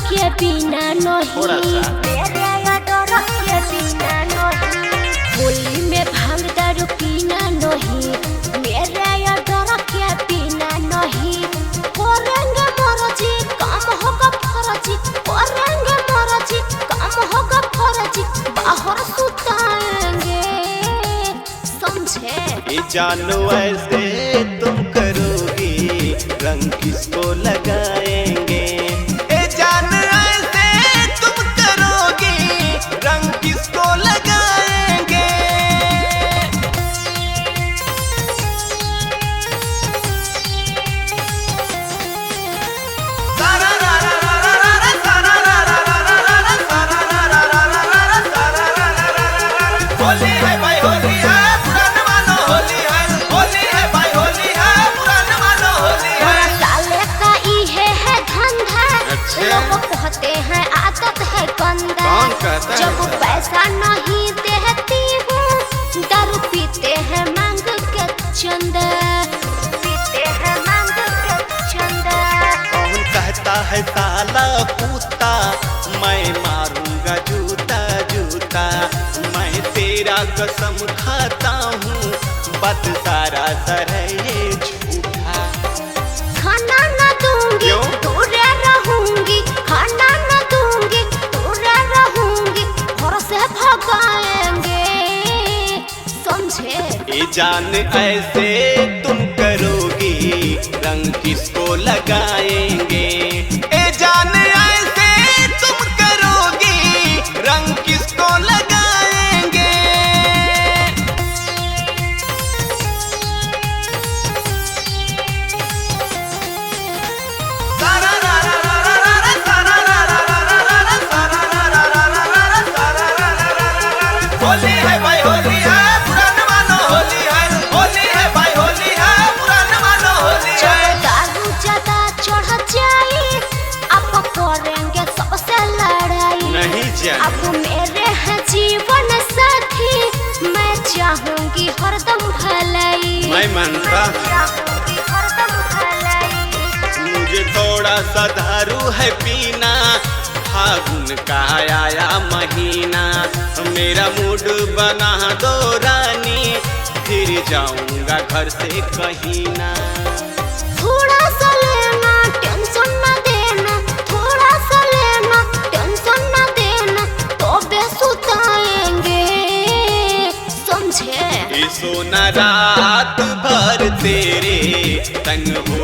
के बिना नहीं, मेरे डर के बिना नहीं, होली में भांग दारू पीना नहीं, मेरे डर के बिना नहीं, करेंगे मर्जी काम होगा फर्जी, करेंगे मर्जी काम होगा फर्जी, बाहर सुताएंगे समझे। ये जानो ऐसे तुम करोगी रंग किसको लगाएंगे, ये जान ऐसे तुम करोगी रंग किसको लगाएंगे। होली है भाई होली है पुराना मानो, होली है होली है भाई होली है पुराना मानो, होली है। साले का है धंधा, लोग कहते हैं आदत है गंदा, कौन कहता है? जब पैसा नहीं देती हूँ दारू पीते हैं मांग के चंदा, पीते हैं मांग के चंदा। कौन कहता है साला कुत्ता, मैं मारूंगा जूता जूता, मैं तेरा कसम खाता हूँ बात सारा सर है ये झूठा। खाना न दूंगी दूर रहूंगी, खाना न दूंगी दूर रहूंगी, घर से भगाएंगे समझे। ये जान ऐसे तुम करोगी रंग किसको लगाएंगे, ये जान ऐसे तुम करोगी रंग किसको लगाएंगे। होली है भाई होली है पुराना मानो, होली है होली है भाई होली है पुराना मानो, होली है। दारू ज्यादा चढ़ जाए आप करेंगे सबसे लड़ाई, नहीं जाए आप मेरे हैं जीवन साथी, मैं चाहूंगी हरदम भलाई, मैं मानता चाहूंगी हरदम भलाई। मुझे थोड़ा सा दारू है पीना, फागुन का आया महीना, मेरा मूड बना दो रानी, फिर जाऊंगा घर से कहीं ना। थोड़ा सा लेना टेंशन न देना, थोड़ा सा लेना टेंशन न देना, तो बेसुताएंगे समझे। ये सोना रात भर तेरे तंग हो